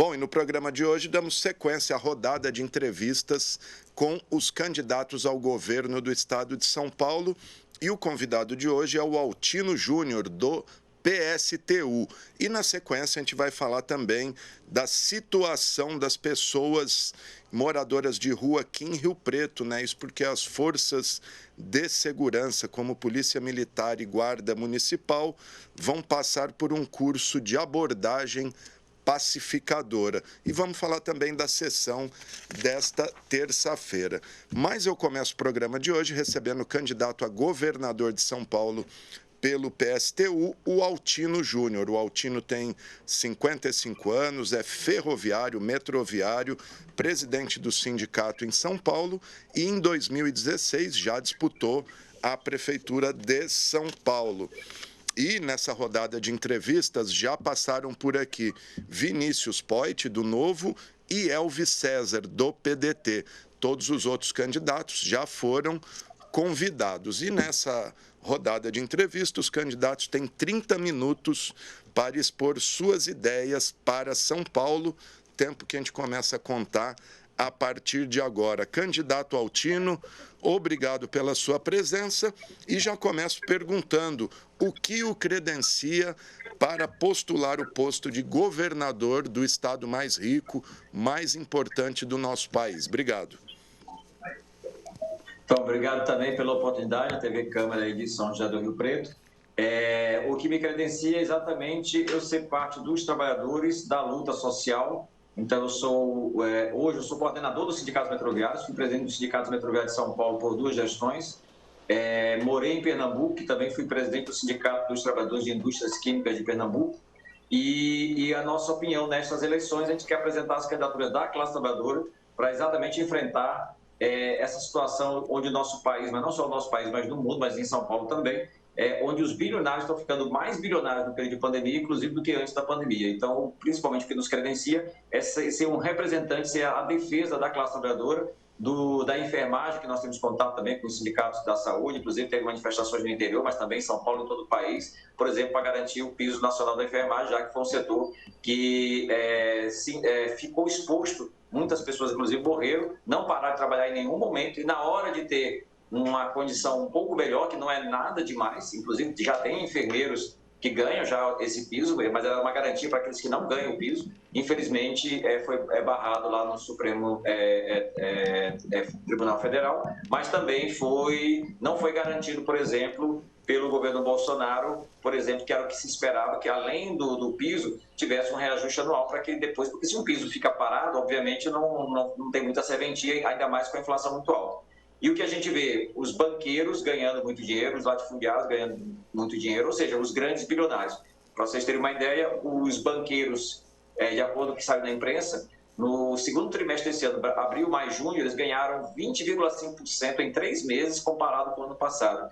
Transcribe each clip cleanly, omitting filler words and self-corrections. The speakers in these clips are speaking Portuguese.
Bom, e no programa de hoje damos sequência à rodada de entrevistas com os candidatos ao governo do estado de São Paulo. E o convidado de hoje é o Altino Júnior, do PSTU. E na sequência a gente vai falar também da situação das pessoas moradoras de rua aqui em Rio Preto, né? Isso porque as forças de segurança, como Polícia Militar e Guarda Municipal, vão passar por um curso de abordagem pacificadora. E vamos falar também da sessão desta terça-feira. Mas eu começo o programa de hoje recebendo o candidato a governador de São Paulo pelo PSTU, o Altino Júnior. O Altino tem 55 anos, é ferroviário, metroviário, presidente do sindicato em São Paulo e em 2016 já disputou a prefeitura de São Paulo. E nessa rodada de entrevistas já passaram por aqui Vinícius Poit, do Novo, e Elvis César, do PDT. Todos os outros candidatos já foram convidados. E nessa rodada de entrevistas, os candidatos têm 30 minutos para expor suas ideias para São Paulo, tempo que a gente começa a contar a partir de agora. Candidato Altino, obrigado pela sua presença e já começo perguntando o que o credencia para postular o posto de governador do estado mais rico, mais importante do nosso país. Obrigado. Então, obrigado também pela oportunidade, a TV Câmara de São José do Rio Preto. O que me credencia é exatamente eu ser parte dos trabalhadores da luta social. Então, hoje eu sou coordenador do Sindicato Metroviário, fui presidente do Sindicato Metroviário de São Paulo por 2 gestões. Morei em Pernambuco, e também fui presidente do Sindicato dos Trabalhadores de Indústrias Químicas de Pernambuco. E a nossa opinião nestas eleições, a gente quer apresentar as candidaturas da classe trabalhadora para exatamente enfrentar essa situação onde o nosso país, mas não só o nosso país, mas no mundo, mas em São Paulo também, onde os bilionários estão ficando mais bilionários no período de pandemia, inclusive do que antes da pandemia. Então, principalmente o que nos credencia é ser um representante, ser a defesa da classe trabalhadora, da enfermagem, que nós temos contato também com os sindicatos da saúde, inclusive teve manifestações no interior, mas também em São Paulo e em todo o país, por exemplo, para garantir o piso nacional da enfermagem, já que foi um setor que ficou exposto. Muitas pessoas, inclusive, morreram, não pararam de trabalhar em nenhum momento, e na hora de ter uma condição um pouco melhor, que não é nada demais, inclusive já tem enfermeiros que ganham já esse piso, mas é uma garantia para aqueles que não ganham o piso. Infelizmente, foi barrado lá no Supremo Tribunal Federal, mas também não foi garantido, por exemplo, pelo governo Bolsonaro, por exemplo, que era o que se esperava, que além do piso, tivesse um reajuste anual para que depois, porque se um piso fica parado, obviamente não tem muita serventia, ainda mais com a inflação muito alta. E o que a gente vê? Os banqueiros ganhando muito dinheiro, os latifundiários ganhando muito dinheiro, ou seja, os grandes bilionários. Para vocês terem uma ideia, os banqueiros, de acordo com o que saiu na imprensa, no segundo trimestre desse ano, abril, maio, junho, eles ganharam 20,5% em 3 meses comparado com o ano passado.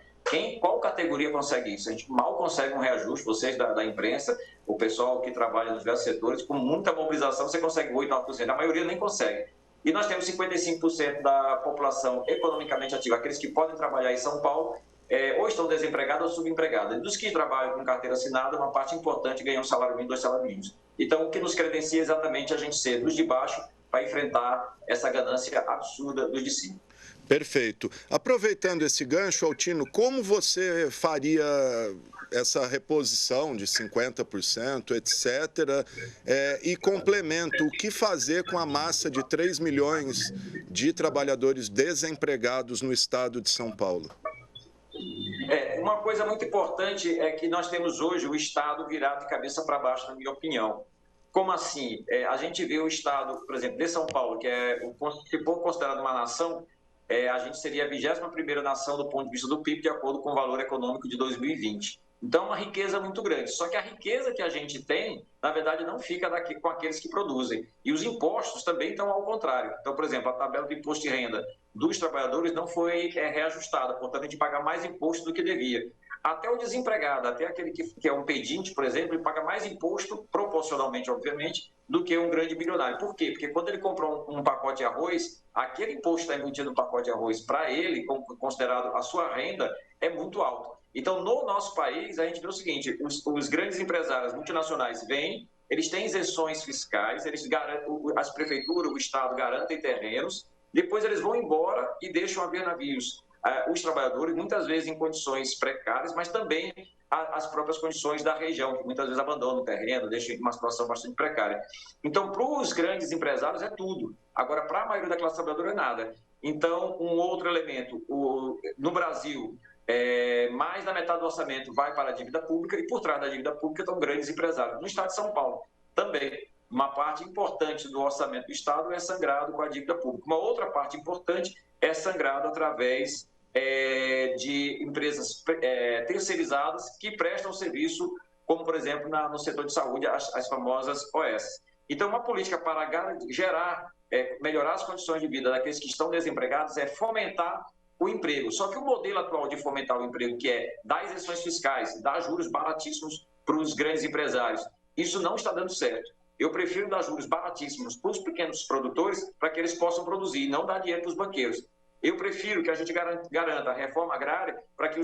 Qual categoria consegue isso? A gente mal consegue um reajuste, vocês da imprensa, o pessoal que trabalha nos diversos setores, com muita mobilização, você consegue 8%, 9%, a maioria nem consegue. E nós temos 55% da população economicamente ativa, aqueles que podem trabalhar em São Paulo, ou estão desempregados ou subempregados. E dos que trabalham com carteira assinada, uma parte importante ganha um salário mínimo, 2 salários mínimos. Então, o que nos credencia é exatamente a gente ser dos de baixo para enfrentar essa ganância absurda dos de cima. Perfeito. Aproveitando esse gancho, Altino, como você faria essa reposição de 50%, etc., e complemento, o que fazer com a massa de 3 milhões de trabalhadores desempregados no estado de São Paulo? Uma coisa muito importante é que nós temos hoje o estado virado de cabeça para baixo, na minha opinião. Como assim? A gente vê o estado, por exemplo, de São Paulo, que se for considerado uma nação, a gente seria a 21ª nação do ponto de vista do PIB, de acordo com o valor econômico de 2020. Então, uma riqueza muito grande. Só que a riqueza que a gente tem, na verdade, não fica com aqueles que produzem. E os impostos também estão ao contrário. Então, por exemplo, a tabela do imposto de renda dos trabalhadores não foi reajustada. Portanto, a gente paga mais imposto do que devia. Até o desempregado, até aquele que é um pedinte, por exemplo, ele paga mais imposto, proporcionalmente, obviamente, do que um grande bilionário. Por quê? Porque quando ele compra um pacote de arroz, aquele imposto que está embutido no pacote de arroz, para ele, considerado a sua renda, é muito alto. Então, no nosso país, a gente vê o seguinte, os grandes empresários multinacionais vêm, eles têm isenções fiscais, as prefeituras, o Estado garantem terrenos, depois eles vão embora e deixam a ver navios os trabalhadores, muitas vezes em condições precárias, mas também as próprias condições da região, que muitas vezes abandonam o terreno, deixam em uma situação bastante precária. Então, para os grandes empresários é tudo. Agora, para a maioria da classe trabalhadora é nada. Então, um outro elemento, no Brasil, mais da metade do orçamento vai para a dívida pública e por trás da dívida pública estão grandes empresários. No estado de São Paulo, também, uma parte importante do orçamento do Estado é sangrado com a dívida pública. Uma outra parte importante é sangrado através de empresas terceirizadas que prestam serviço, como, por exemplo, no setor de saúde, as famosas OS. Então, uma política para melhorar as condições de vida daqueles que estão desempregados é fomentar o emprego. Só que o modelo atual de fomentar o emprego, que é dar isenções fiscais, dar juros baratíssimos para os grandes empresários, isso não está dando certo. Eu prefiro dar juros baratíssimos para os pequenos produtores para que eles possam produzir e não dar dinheiro para os banqueiros. Eu prefiro que a gente garanta a reforma agrária para que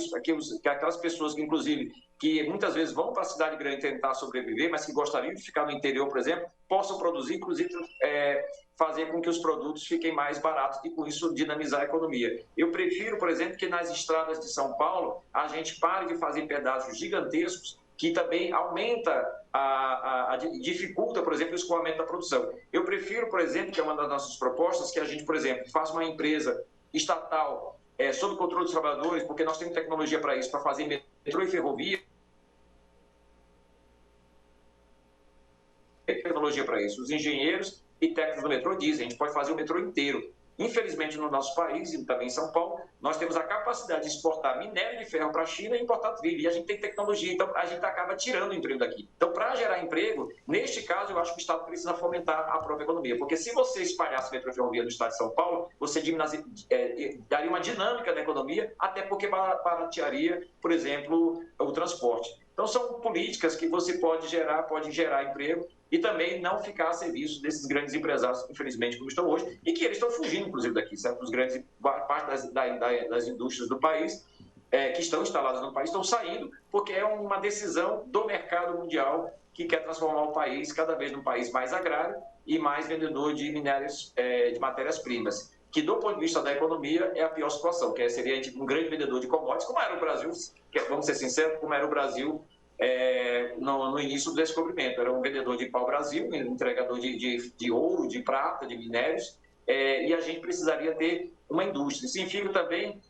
aquelas pessoas, inclusive, que muitas vezes vão para a cidade grande tentar sobreviver, mas que gostariam de ficar no interior, por exemplo, possam produzir, inclusive fazer com que os produtos fiquem mais baratos e, com isso, dinamizar a economia. Eu prefiro, por exemplo, que nas estradas de São Paulo a gente pare de fazer pedágios gigantescos que também dificulta, por exemplo, o escoamento da produção. Eu prefiro, por exemplo, que é uma das nossas propostas, que a gente, por exemplo, faça uma empresa estatal sob controle dos trabalhadores, porque nós temos tecnologia para isso, para fazer metrô e ferrovia, tecnologia para isso. Os engenheiros e técnicos do metrô dizem, a gente pode fazer o metrô inteiro. Infelizmente, no nosso país, e também em São Paulo, nós temos a capacidade de exportar minério de ferro para a China e importar trilho. E a gente tem tecnologia, então a gente acaba tirando o emprego daqui. Então, para gerar emprego, neste caso, eu acho que o Estado precisa fomentar a própria economia. Porque se você espalhasse metrô e ferrovia no Estado de São Paulo, você daria uma dinâmica na economia, até porque baratearia, por exemplo, o transporte. Então, são políticas que você pode gerar emprego e também não ficar a serviço desses grandes empresários, infelizmente, como estão hoje, e que eles estão fugindo, inclusive, daqui, certo? Parte das indústrias do país, que estão instaladas no país, estão saindo, porque é uma decisão do mercado mundial que quer transformar o país cada vez num país mais agrário e mais vendedor de minérios, de matérias-primas, que, do ponto de vista da economia, é a pior situação, que seria um grande vendedor de commodities, como era o Brasil, vamos ser sinceros, como era o Brasil no início do descobrimento. Era um vendedor de pau-brasil, um entregador de ouro, de prata, de minérios, e a gente precisaria ter uma indústria. Significa também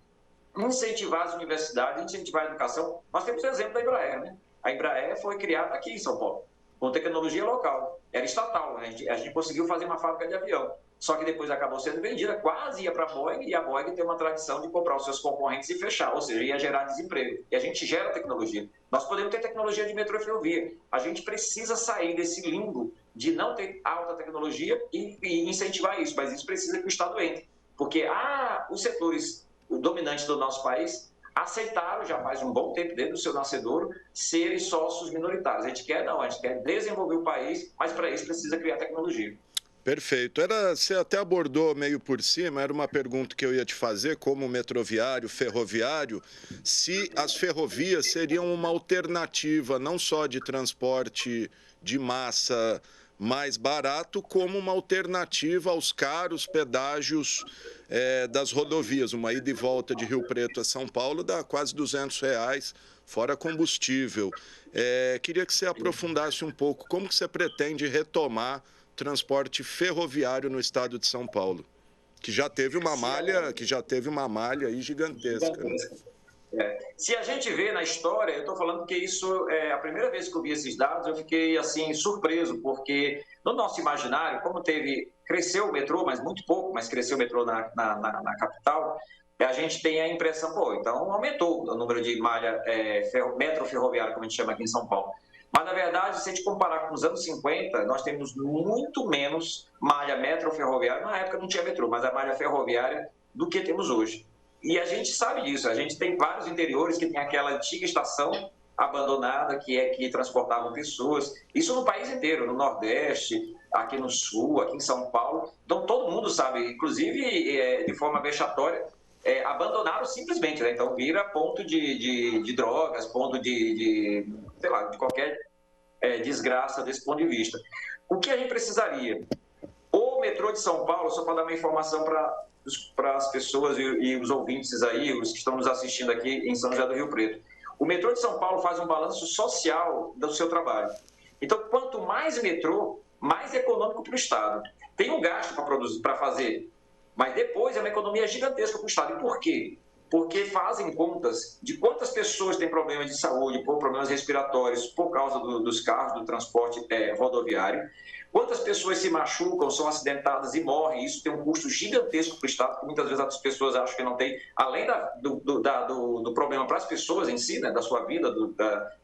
incentivar as universidades, incentivar a educação. Nós temos o exemplo da Embraer, né? A Embraer foi criada aqui em São Paulo, com tecnologia local. Era estatal, né? A gente conseguiu fazer uma fábrica de avião. Só que depois acabou sendo vendida, quase ia para a Boeing, e a Boeing tem uma tradição de comprar os seus concorrentes e fechar, ou seja, ia gerar desemprego. E a gente gera tecnologia. Nós podemos ter tecnologia de metrô e ferrovia. A gente precisa sair desse limbo de não ter alta tecnologia e incentivar isso, mas isso precisa que o Estado entre. Porque os setores dominantes do nosso país aceitaram já faz um bom tempo, desde o seu nascedouro, serem sócios minoritários. A gente quer desenvolver o país, mas para isso precisa criar tecnologia. Perfeito. Você até abordou meio por cima, era uma pergunta que eu ia te fazer, como metroviário, ferroviário, se as ferrovias seriam uma alternativa não só de transporte de massa mais barato, como uma alternativa aos caros pedágios das rodovias. Uma ida e volta de Rio Preto a São Paulo dá quase R$200, fora combustível. Queria que você aprofundasse um pouco como que você pretende retomar transporte ferroviário no estado de São Paulo, que já teve uma malha aí gigantesca. Se a gente vê na história, eu estou falando que isso é a primeira vez que eu vi esses dados, eu fiquei assim surpreso, porque no nosso imaginário, como cresceu o metrô, mas muito pouco, mas cresceu o metrô na capital, a gente tem a impressão, então aumentou o número de malha metro ferroviário, como a gente chama aqui em São Paulo. Mas, na verdade, se a gente comparar com os anos 50, nós temos muito menos malha metro-ferroviária. Na época não tinha metrô, mas a malha ferroviária do que temos hoje. E a gente sabe disso. A gente tem vários interiores que tem aquela antiga estação abandonada que transportavam pessoas. Isso no país inteiro, no Nordeste, aqui no Sul, aqui em São Paulo. Então, todo mundo sabe, inclusive de forma vexatória, abandonaram simplesmente, né? Então vira ponto de drogas, ponto de qualquer desgraça desse ponto de vista. O que a gente precisaria? O metrô de São Paulo, só para dar uma informação para as pessoas e os ouvintes aí, os que estão nos assistindo aqui em São José do Rio Preto. O metrô de São Paulo faz um balanço social do seu trabalho. Então, quanto mais metrô, mais econômico para o Estado. Tem um gasto para fazer, mas depois é uma economia gigantesca para o Estado. E por quê? Porque fazem contas de quantas pessoas têm problemas de saúde, por problemas respiratórios, por causa dos carros, do transporte rodoviário, quantas pessoas se machucam, são acidentadas e morrem. Isso tem um custo gigantesco para o Estado, porque muitas vezes as pessoas acham que não tem, além do problema para as pessoas em si, né, da sua vida,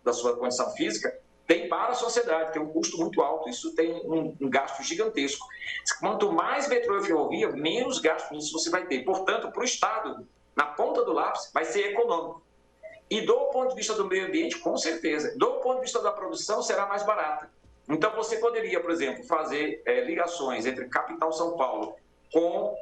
da sua condição física, tem para a sociedade, tem um custo muito alto, isso tem um gasto gigantesco. Quanto mais metrô e ferrovia, menos gasto nisso você vai ter. Portanto, para o Estado, na ponta do lápis, vai ser econômico. E do ponto de vista do meio ambiente, com certeza. Do ponto de vista da produção, será mais barata. Então, você poderia, por exemplo, fazer ligações entre capital São Paulo com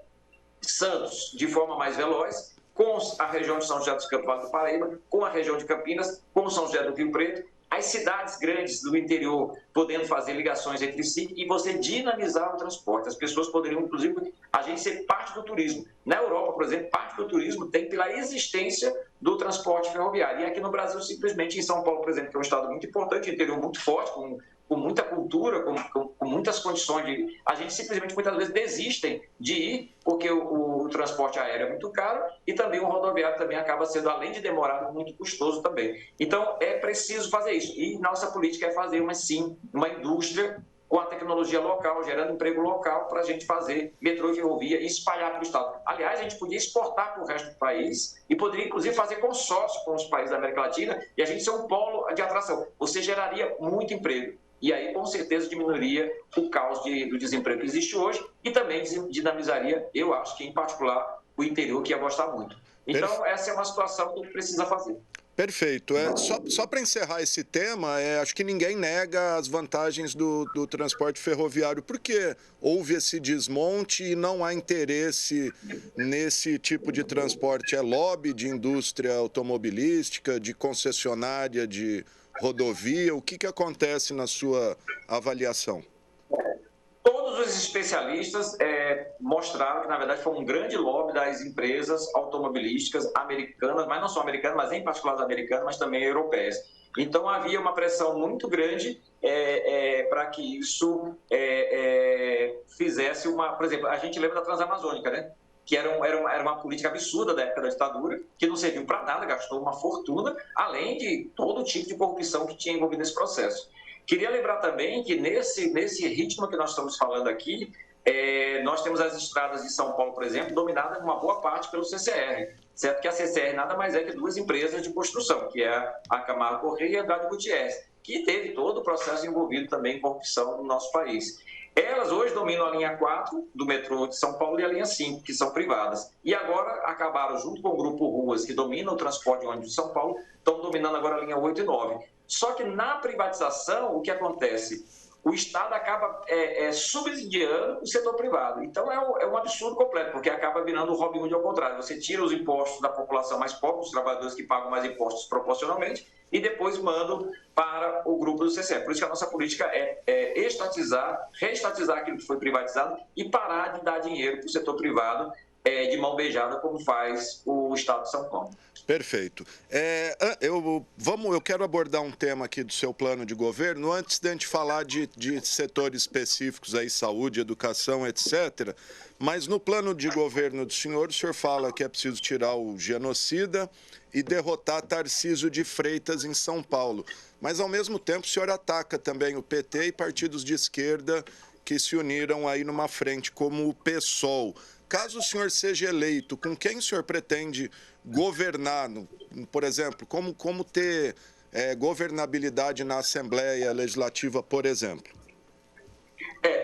Santos de forma mais veloz, com a região de São José dos Campos, Vale do Paraíba, com a região de Campinas, com São José do Rio Preto, as cidades grandes do interior podendo fazer ligações entre si e você dinamizar o transporte. As pessoas poderiam, inclusive, a gente ser parte do turismo. Na Europa, por exemplo, parte do turismo tem pela existência do transporte ferroviário. E aqui no Brasil, simplesmente, em São Paulo, por exemplo, que é um estado muito importante, interior muito forte, com muita cultura, com muitas condições de... A gente simplesmente, muitas vezes, desistem de ir, porque o transporte aéreo é muito caro e também o rodoviário também acaba sendo, além de demorado, muito custoso também. Então, é preciso fazer isso. E nossa política é fazer, uma indústria com a tecnologia local, gerando emprego local para a gente fazer metrô e ferrovia e espalhar para o Estado. Aliás, a gente podia exportar para o resto do país e poderia, inclusive, fazer consórcio com os países da América Latina e a gente ser um polo de atração. Você geraria muito emprego. E aí, com certeza, diminuiria o caos do desemprego que existe hoje e também dinamizaria, eu acho que, em particular, o interior, que ia gostar muito. Então, essa é uma situação que a gente precisa fazer. Perfeito. Só para encerrar esse tema, acho que ninguém nega as vantagens do transporte ferroviário, porque houve esse desmonte e não há interesse nesse tipo de transporte. É lobby de indústria automobilística, de concessionária, de rodovia. O que acontece na sua avaliação? Todos os especialistas mostraram que, na verdade, foi um grande lobby das empresas automobilísticas americanas, mas não só americanas, mas em particular as americanas, mas também europeias. Então, havia uma pressão muito grande para que isso fizesse uma... Por exemplo, a gente lembra da Transamazônica, né? Que era uma política absurda da época da ditadura, que não serviu para nada, gastou uma fortuna, além de todo tipo de corrupção que tinha envolvido nesse processo. Queria lembrar também que nesse ritmo que nós estamos falando aqui, nós temos as estradas de São Paulo, por exemplo, dominadas uma boa parte pelo CCR, certo? Que a CCR nada mais é que duas empresas de construção, que é a Camargo Corrêa e a Andrade Gutierrez, que teve todo o processo envolvido também em corrupção no nosso país. Elas hoje dominam a linha 4 do metrô de São Paulo e a linha 5, que são privadas. E agora acabaram, junto com o Grupo Ruas, que domina o transporte de ônibus de São Paulo, estão dominando agora a linha 8 e 9. Só que na privatização, o que acontece? O Estado acaba subsidiando o setor privado. Então, é um absurdo completo, porque acaba virando o Robin Hood ao contrário. Você tira os impostos da população mais pobre, os trabalhadores que pagam mais impostos proporcionalmente, e depois mandam para o grupo do CCE. Por isso que a nossa política é reestatizar aquilo que foi privatizado e parar de dar dinheiro para o setor privado de mão beijada, como faz o Estado de São Paulo. Perfeito. Eu quero abordar um tema aqui do seu plano de governo, antes de a gente falar de setores específicos, aí, saúde, educação, etc. Mas no plano de governo do senhor, o senhor fala que é preciso tirar o genocida e derrotar Tarcísio de Freitas em São Paulo. Mas, ao mesmo tempo, o senhor ataca também o PT e partidos de esquerda que se uniram aí numa frente, como o PSOL. Caso o senhor seja eleito, com quem o senhor pretende governar? Por exemplo, como ter governabilidade na Assembleia Legislativa, por exemplo?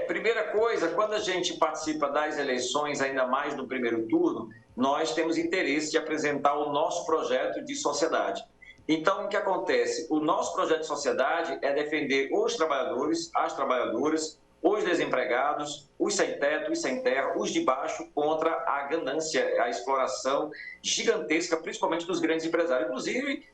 Primeira coisa, quando a gente participa das eleições, ainda mais no primeiro turno, nós temos interesse de apresentar o nosso projeto de sociedade. Então, o que acontece? O nosso projeto de sociedade é defender os trabalhadores, as trabalhadoras, os desempregados, os sem teto, os sem terra, os de baixo, contra a ganância, a exploração gigantesca, principalmente dos grandes empresários. Inclusive,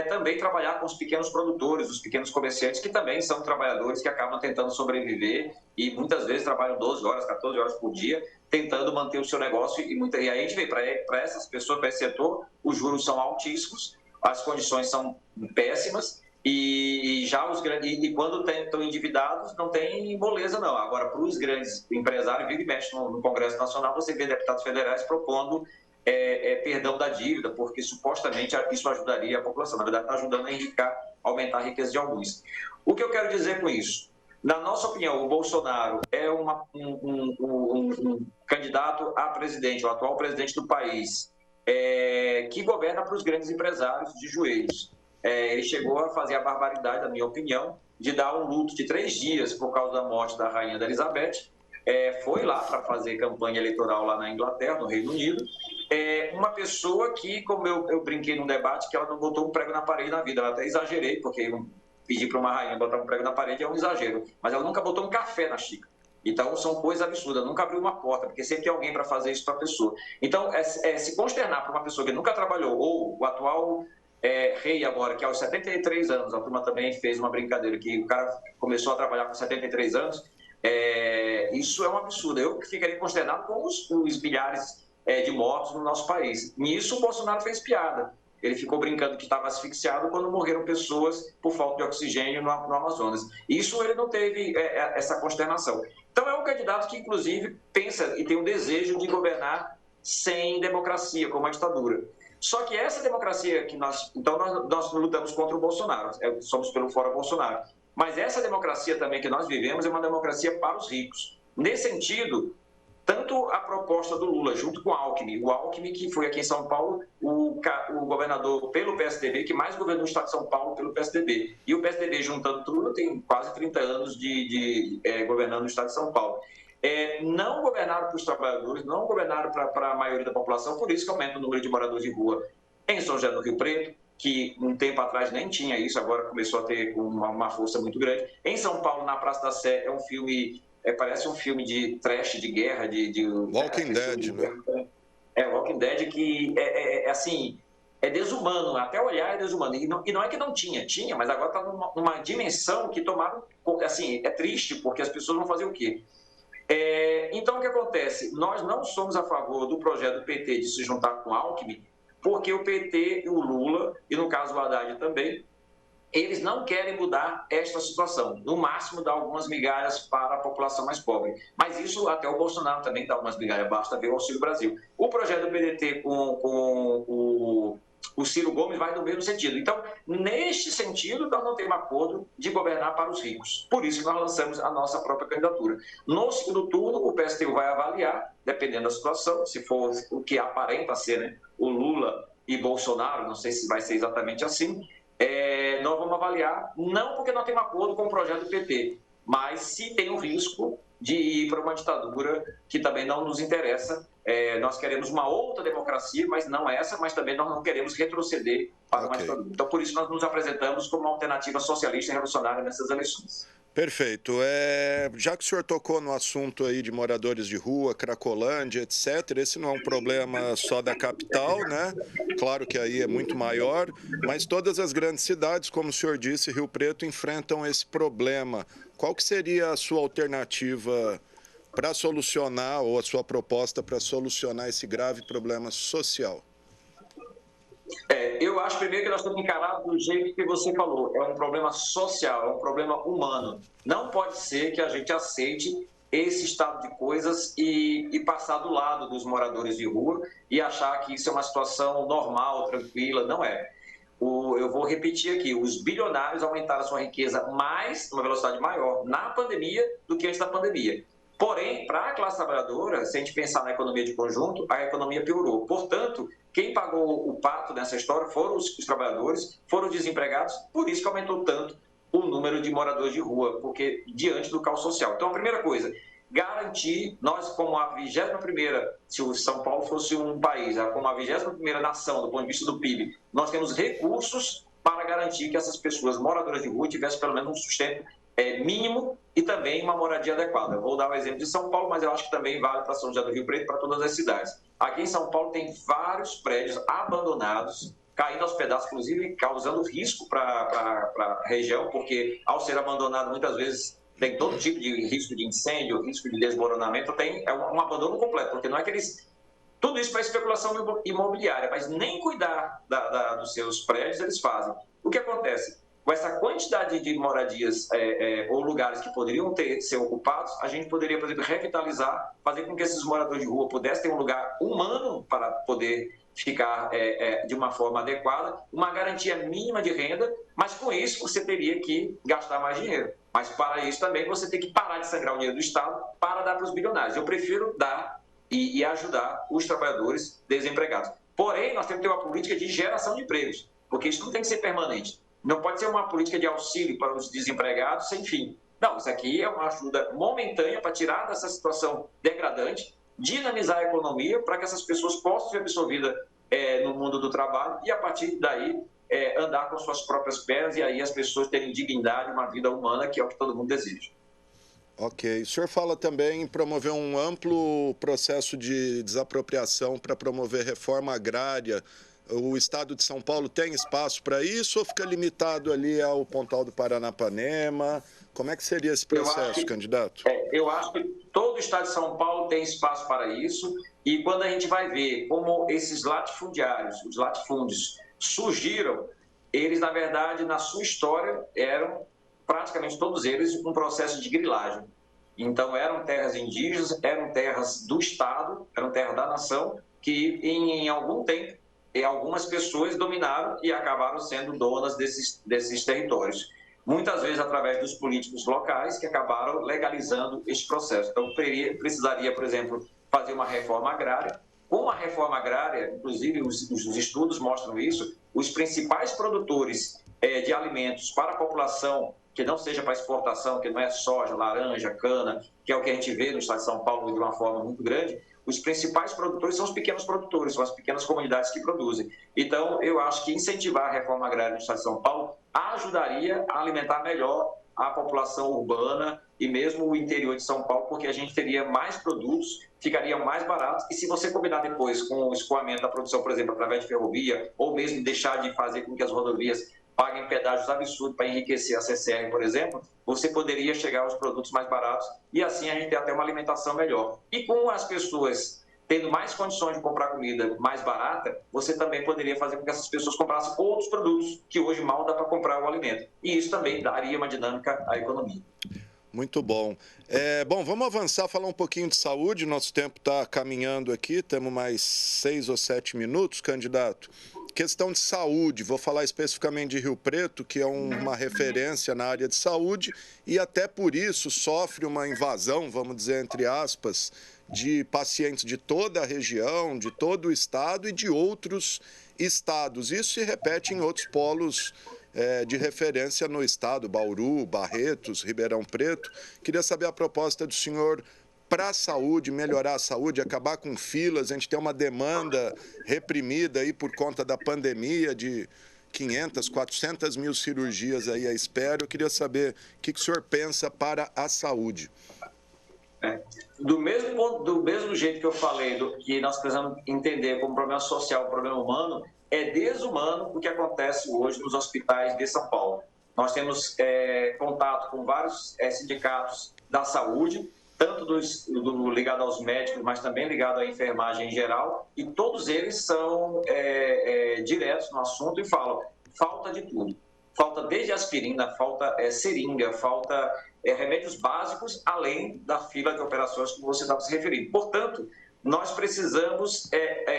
também trabalhar com os pequenos produtores, os pequenos comerciantes, que também são trabalhadores que acabam tentando sobreviver e muitas vezes trabalham 12 horas, 14 horas por dia, tentando manter o seu negócio. E aí a gente vê, para essas pessoas, para esse setor, os juros são altíssimos, as condições são péssimas e já os grandes, e quando estão endividados, não tem moleza, não. Agora, para os grandes empresários, vira e mexe no Congresso Nacional, você vê deputados federais propondo perdão da dívida, porque supostamente isso ajudaria a população. Na verdade, está ajudando a aumentar a riqueza de alguns. O que eu quero dizer com isso? Na nossa opinião, o Bolsonaro é um candidato a presidente, o atual presidente do país, que governa para os grandes empresários de joelhos. Ele chegou a fazer a barbaridade, na minha opinião, de dar um luto de 3 dias por causa da morte da rainha Elizabeth. Foi lá para fazer campanha eleitoral lá na Inglaterra, no Reino Unido. Uma pessoa que, como eu brinquei num debate, que ela não botou um prego na parede na vida. Eu até exagerei, porque pedir para uma rainha botar um prego na parede é um exagero. Mas ela nunca botou um café na xícara. Então, são coisas absurdas. Nunca abriu uma porta, porque sempre tem alguém para fazer isso para a pessoa. Então, se consternar para uma pessoa que nunca trabalhou, ou o atual rei agora, que aos 73 anos, a turma também fez uma brincadeira, que o cara começou a trabalhar com 73 anos, isso é um absurdo. Eu ficaria consternado com os milhares de mortos no nosso país. Nisso, o Bolsonaro fez piada. Ele ficou brincando que estava asfixiado quando morreram pessoas por falta de oxigênio no Amazonas. Isso ele não teve essa consternação. Então, é um candidato que, inclusive, pensa e tem um desejo de governar sem democracia, como a ditadura. Só que essa democracia que nós lutamos contra o Bolsonaro, somos pelo Fora Bolsonaro. Mas essa democracia também que nós vivemos é uma democracia para os ricos. Nesse sentido, tanto a proposta do Lula, junto com o Alckmin, que foi aqui em São Paulo o governador pelo PSDB, que mais governou o estado de São Paulo pelo PSDB. E o PSDB, juntando tudo, tem quase 30 anos de governando o estado de São Paulo. Não governaram para os trabalhadores, não governaram para a maioria da população, por isso que aumenta o número de moradores de rua em São José do Rio Preto, que um tempo atrás nem tinha isso, agora começou a ter uma força muito grande. Em São Paulo, na Praça da Sé, é um filme, parece um filme de trash, de guerra, de Walking Dead, né? Walking Dead, que assim, é desumano, até olhar é desumano. E não é que não tinha, mas agora está numa dimensão que tomaram, assim, é triste, porque as pessoas vão fazer o quê? Então, o que acontece? Nós não somos a favor do projeto do PT de se juntar com o Alckmin, porque o PT e o Lula, e no caso o Haddad também, eles não querem mudar esta situação. No máximo, dar algumas migalhas para a população mais pobre. Mas isso até o Bolsonaro também dá algumas migalhas, basta ver o Auxílio Brasil. O projeto do PDT com o Ciro Gomes vai no mesmo sentido. Então, neste sentido, nós não temos acordo de governar para os ricos. Por isso que nós lançamos a nossa própria candidatura. No segundo turno, o PSTU vai avaliar, dependendo da situação, se for o que aparenta ser, né, o Lula e Bolsonaro, não sei se vai ser exatamente assim, nós vamos avaliar, não porque nós temos acordo com o projeto do PT, mas se tem o risco de ir para uma ditadura que também não nos interessa. Nós queremos uma outra democracia, mas não essa, mas também nós não queremos retroceder para uma ditadura. Então, por isso, nós nos apresentamos como uma alternativa socialista e revolucionária nessas eleições. Perfeito. Já que o senhor tocou no assunto aí de moradores de rua, Cracolândia, etc., esse não é um problema só da capital, né? Claro que aí é muito maior, mas todas as grandes cidades, como o senhor disse, Rio Preto, enfrentam esse problema. Qual que seria a sua alternativa para solucionar, ou a sua proposta para solucionar esse grave problema social? Eu acho primeiro que nós temos que encarar do jeito que você falou. É um problema social, é um problema humano. Não pode ser que a gente aceite esse estado de coisas e passar do lado dos moradores de rua e achar que isso é uma situação normal, tranquila. Não é. Eu vou repetir aqui, os bilionários aumentaram a sua riqueza mais, uma velocidade maior, na pandemia do que antes da pandemia. Porém, para a classe trabalhadora, se a gente pensar na economia de conjunto, a economia piorou. Portanto, quem pagou o pato nessa história foram os trabalhadores, foram os desempregados, por isso que aumentou tanto o número de moradores de rua, porque diante do caos social. Então, a primeira coisa, garantir, nós como a 21ª, se o São Paulo fosse um país, como a 21ª nação do ponto de vista do PIB, nós temos recursos para garantir que essas pessoas moradoras de rua tivessem pelo menos um sustento mínimo e também uma moradia adequada. Eu vou dar o exemplo de São Paulo, mas eu acho que também vale para São José do Rio Preto e para todas as cidades. Aqui em São Paulo tem vários prédios abandonados caindo aos pedaços, inclusive causando risco para a região, porque ao ser abandonado muitas vezes tem todo tipo de risco de incêndio, risco de desmoronamento, tem um abandono completo, porque não é que eles... Tudo isso para especulação imobiliária, mas nem cuidar dos seus prédios eles fazem. O que acontece? Com essa quantidade de moradias ou lugares que poderiam ser ocupados, a gente poderia, por exemplo, revitalizar, fazer com que esses moradores de rua pudessem ter um lugar humano para poder ficar de uma forma adequada, uma garantia mínima de renda, mas com isso você teria que gastar mais dinheiro. Mas para isso também você tem que parar de sangrar o dinheiro do Estado para dar para os bilionários. Eu prefiro dar e ajudar os trabalhadores desempregados. Porém, nós temos que ter uma política de geração de empregos, porque isso não tem que ser permanente. Não pode ser uma política de auxílio para os desempregados sem fim. Não, isso aqui é uma ajuda momentânea para tirar dessa situação degradante, dinamizar a economia para que essas pessoas possam ser absorvidas no mundo do trabalho e, a partir daí, andar com suas próprias pernas e aí as pessoas terem dignidade, uma vida humana, que é o que todo mundo deseja. Ok. O senhor fala também em promover um amplo processo de desapropriação para promover reforma agrária. O Estado de São Paulo tem espaço para isso ou fica limitado ali ao Pontal do Paranapanema? Como é que seria esse processo, candidato? Eu acho que todo o Estado de São Paulo tem espaço para isso e quando a gente vai ver como esses latifundiários, os latifúndios, surgiram, eles, na verdade, na sua história, eram praticamente todos eles um processo de grilagem. Então, eram terras indígenas, eram terras do Estado, eram terras da nação, que em algum tempo algumas pessoas dominaram e acabaram sendo donas desses territórios. Muitas vezes através dos políticos locais que acabaram legalizando esse processo. Então, precisaria, por exemplo, fazer uma reforma agrária. Com a reforma agrária, inclusive os estudos mostram isso, os principais produtores de alimentos para a população, que não seja para exportação, que não é soja, laranja, cana, que é o que a gente vê no estado de São Paulo de uma forma muito grande, os principais produtores são os pequenos produtores, são as pequenas comunidades que produzem. Então, eu acho que incentivar a reforma agrária no estado de São Paulo ajudaria a alimentar melhor a população urbana e mesmo o interior de São Paulo, porque a gente teria mais produtos, ficaria mais baratos, e se você combinar depois com o escoamento da produção, por exemplo, através de ferrovia, ou mesmo deixar de fazer com que as rodovias paguem pedágios absurdos para enriquecer a CCR, por exemplo, você poderia chegar aos produtos mais baratos e assim a gente ter até uma alimentação melhor. E com as pessoas tendo mais condições de comprar comida mais barata, você também poderia fazer com que essas pessoas comprassem outros produtos que hoje mal dá para comprar o alimento. E isso também daria uma dinâmica à economia. Muito bom. Bom, vamos avançar, falar um pouquinho de saúde. Nosso tempo está caminhando aqui, temos mais 6 ou 7 minutos, candidato. Questão de saúde, vou falar especificamente de Rio Preto, que é uma referência na área de saúde e até por isso sofre uma invasão, vamos dizer, entre aspas, de pacientes de toda a região, de todo o estado e de outros estados. Isso se repete em outros polos de referência no estado, Bauru, Barretos, Ribeirão Preto. Queria saber a proposta do senhor para a saúde, melhorar a saúde, acabar com filas. A gente tem uma demanda reprimida aí por conta da pandemia de 500, 400 mil cirurgias aí à espera. Eu queria saber o que o senhor pensa para a saúde. Do mesmo jeito que eu falei, que nós precisamos entender como problema social, problema humano, é desumano o que acontece hoje nos hospitais de São Paulo. Nós temos contato com vários sindicatos da saúde, tanto ligado aos médicos, mas também ligado à enfermagem em geral, e todos eles são diretos no assunto e falam, falta de tudo. Falta desde aspirina, falta seringa, falta remédios básicos, além da fila de operações que você estava se referindo. Portanto, nós precisamos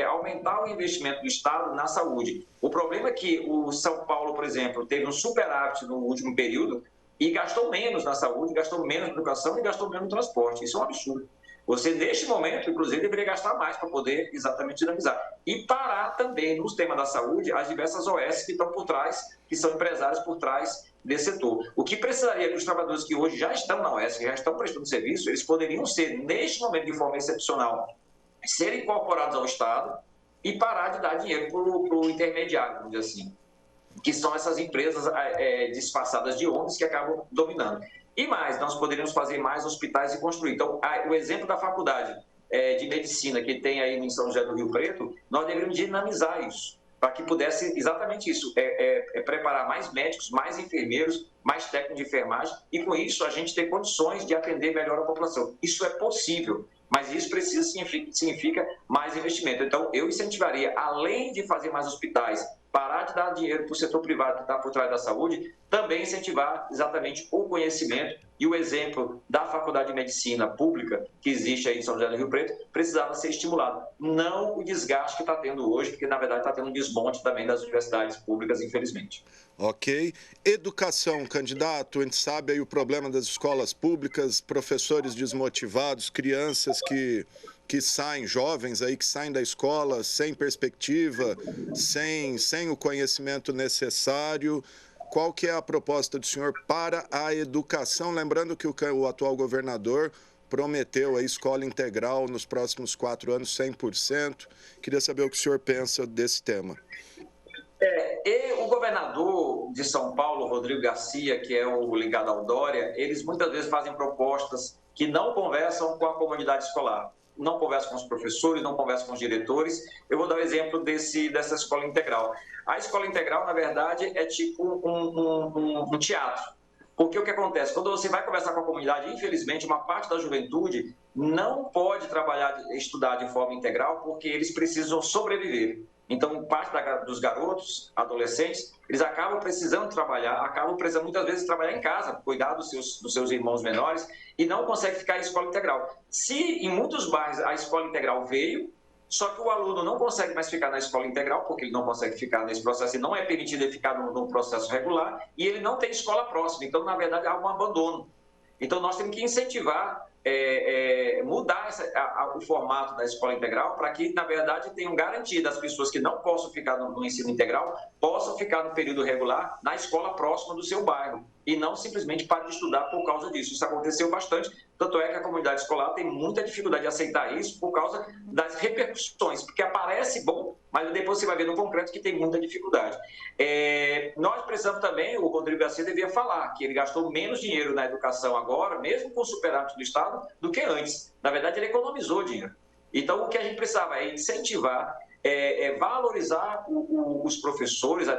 aumentar o investimento do Estado na saúde. O problema é que o São Paulo, por exemplo, teve um superávit no último período e gastou menos na saúde, gastou menos na educação e gastou menos no transporte. Isso é um absurdo. Você, neste momento, inclusive, deveria gastar mais para poder exatamente dinamizar. E parar também, no tema da saúde, as diversas OS que estão por trás, que são empresários por trás desse setor. O que precisaria que os trabalhadores que hoje já estão na OS, que já estão prestando serviço, eles poderiam ser, neste momento, de forma excepcional, serem incorporados ao Estado e parar de dar dinheiro para o intermediário, vamos dizer assim, que são essas empresas disfarçadas de ONGs que acabam dominando. E mais, nós poderíamos fazer mais hospitais e construir. Então, o exemplo da faculdade de medicina que tem aí em São José do Rio Preto, nós deveríamos dinamizar isso, para que pudesse exatamente isso, preparar mais médicos, mais enfermeiros, mais técnicos de enfermagem, e com isso a gente ter condições de atender melhor a população. Isso é possível, mas isso significa mais investimento. Então, eu incentivaria, além de fazer mais hospitais, parar de dar dinheiro para o setor privado que está por trás da saúde, também incentivar exatamente o conhecimento, e o exemplo da Faculdade de Medicina Pública, que existe aí em São José do Rio Preto, precisava ser estimulado. Não o desgaste que está tendo hoje, porque, na verdade, está tendo um desmonte também das universidades públicas, infelizmente. Ok. Educação, candidato, a gente sabe aí o problema das escolas públicas, professores desmotivados, crianças que saem, jovens aí que saem da escola sem perspectiva, sem o conhecimento necessário. Qual que é a proposta do senhor para a educação? Lembrando que o atual governador prometeu a escola integral nos próximos 4 anos, 100%. Queria saber o que o senhor pensa desse tema. O governador de São Paulo, Rodrigo Garcia, que é o ligado ao Dória, eles muitas vezes fazem propostas que não conversam com a comunidade escolar, não conversam com os professores, não conversam com os diretores. Eu vou dar o exemplo dessa escola integral. A escola integral, na verdade, é tipo um teatro. Porque o que acontece? Quando você vai conversar com a comunidade, infelizmente, uma parte da juventude não pode estudar de forma integral porque eles precisam sobreviver. Então, parte dos garotos, adolescentes, eles acabam precisando trabalhar, acabam precisando muitas vezes trabalhar em casa, cuidar dos seus irmãos menores e não conseguem ficar em escola integral. Se em muitos bairros a escola integral veio, só que o aluno não consegue mais ficar na escola integral, porque ele não consegue ficar nesse processo e não é permitido ele ficar no processo regular, e ele não tem escola próxima. Então, na verdade, há um abandono. Então, nós temos que incentivar, mudar o formato da escola integral para que, na verdade, tenham garantido as pessoas que não possam ficar no ensino integral, possam ficar no período regular na escola próxima do seu bairro e não simplesmente parem de estudar por causa disso. Isso aconteceu bastante, tanto é que a comunidade escolar tem muita dificuldade de aceitar isso por causa das repercussões, porque aparece bom, mas depois você vai ver no concreto que tem muita dificuldade. Nós precisamos também, o Rodrigo Garcia devia falar que ele gastou menos dinheiro na educação agora, mesmo com o superávit do Estado, do que antes. Na verdade, ele economizou dinheiro. Então, o que a gente precisava é incentivar, valorizar os professores, a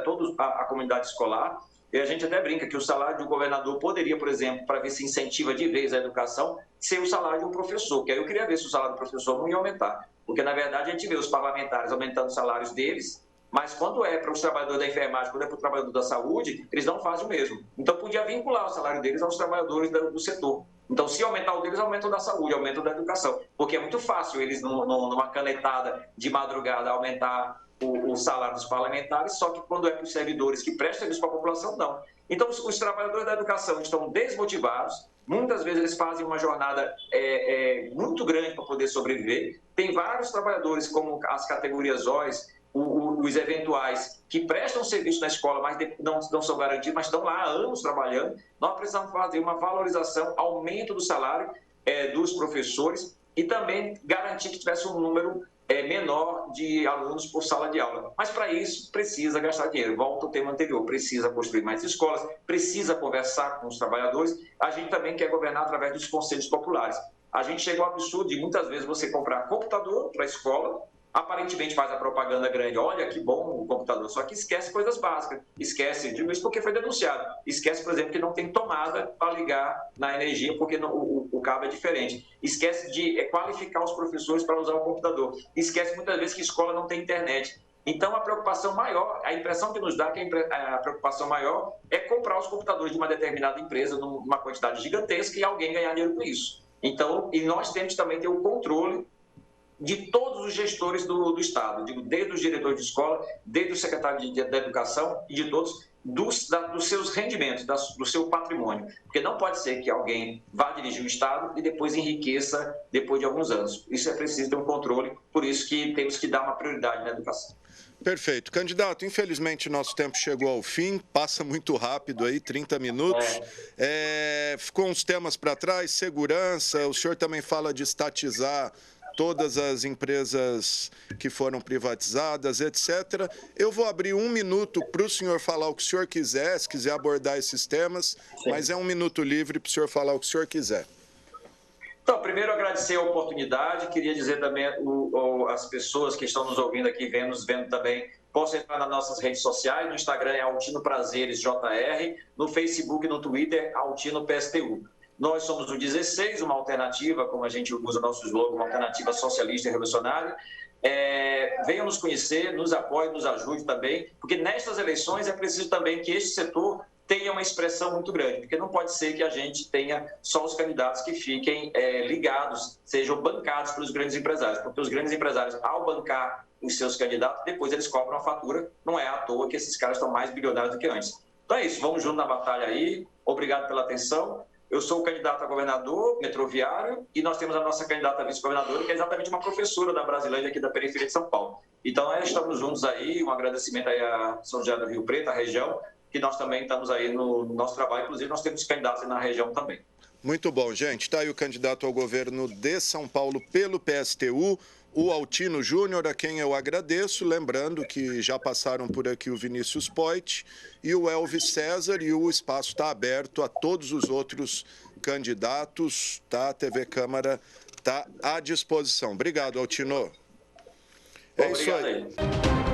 comunidade escolar. E a gente até brinca que o salário do governador poderia, por exemplo, para ver se incentiva de vez a educação, ser o salário de um professor, que aí eu queria ver se o salário do professor não ia aumentar. Porque, na verdade, a gente vê os parlamentares aumentando os salários deles, mas quando é para os trabalhadores da enfermagem, quando é para o trabalhador da saúde, eles não fazem o mesmo. Então, podia vincular o salário deles aos trabalhadores do setor. Então, se aumentar o deles, aumenta o da saúde, aumenta o da educação. Porque é muito fácil eles, numa canetada de madrugada, aumentar o salário dos parlamentares, só que quando é para os servidores que prestam serviço para a população, não. Então, os trabalhadores da educação estão desmotivados, muitas vezes eles fazem uma jornada muito grande para poder sobreviver. Tem vários trabalhadores, como as categorias OIS, os eventuais, que prestam serviço na escola, mas não são garantidos, mas estão lá há anos trabalhando. Nós precisamos fazer uma valorização, aumento do salário dos professores e também garantir que tivesse um número menor de alunos por sala de aula. Mas, para isso, precisa gastar dinheiro. Volta ao tema anterior, precisa construir mais escolas, precisa conversar com os trabalhadores. A gente também quer governar através dos conselhos populares. A gente chegou ao absurdo de, muitas vezes, você comprar computador para a escola, aparentemente faz a propaganda grande, olha que bom o computador, só que esquece coisas básicas, esquece, digo isso porque foi denunciado, esquece, por exemplo, que não tem tomada para ligar na energia, porque o cabo é diferente, esquece de qualificar os professores para usar o computador, esquece muitas vezes que a escola não tem internet. Então, a preocupação maior, a impressão que nos dá que a preocupação maior é comprar os computadores de uma determinada empresa numa quantidade gigantesca e alguém ganhar dinheiro com isso. Então, e nós temos também ter o controle de todos os gestores do Estado, digo, desde os diretores de escola, desde o secretário da Educação e de todos, dos seus rendimentos, do seu patrimônio. Porque não pode ser que alguém vá dirigir o Estado e depois enriqueça depois de alguns anos. Isso é preciso ter um controle, por isso que temos que dar uma prioridade na educação. Perfeito. Candidato, infelizmente nosso tempo chegou ao fim, passa muito rápido aí, 30 minutos. Ficou uns temas para trás, segurança, o senhor também fala de estatizar todas as empresas que foram privatizadas, etc. Eu vou abrir 1 minuto para o senhor falar o que o senhor quiser, se quiser abordar esses temas, sim, mas é 1 minuto livre para o senhor falar o que o senhor quiser. Então, primeiro agradecer a oportunidade, queria dizer também às pessoas que estão nos ouvindo aqui, vendo também posso entrar nas nossas redes sociais, no Instagram é Altino Prazeres JR, no Facebook e no Twitter, Altino PSTU. Nós somos o 16, uma alternativa, como a gente usa o nosso slogan, uma alternativa socialista e revolucionária. Venham nos conhecer, nos apoiem, nos ajude também, porque nestas eleições é preciso também que este setor tenha uma expressão muito grande, porque não pode ser que a gente tenha só os candidatos que fiquem ligados, sejam bancados pelos grandes empresários, porque os grandes empresários, ao bancar os seus candidatos, depois eles cobram a fatura, não é à toa que esses caras estão mais bilionários do que antes. Então é isso, vamos junto na batalha aí, obrigado pela atenção. Eu sou o candidato a governador metroviário e nós temos a nossa candidata a vice-governadora, que é exatamente uma professora da Brasilândia aqui da periferia de São Paulo. Então, nós estamos juntos aí, um agradecimento aí a São José do Rio Preto, a região, que nós também estamos aí no nosso trabalho, inclusive nós temos candidatos na região também. Muito bom, gente. Está aí o candidato ao governo de São Paulo pelo PSTU, o Altino Júnior, a quem eu agradeço, lembrando que já passaram por aqui o Vinícius Poit e o Elvis César, e o espaço está aberto a todos os outros candidatos, tá? A TV Câmara está à disposição. Obrigado, Altino. É isso aí.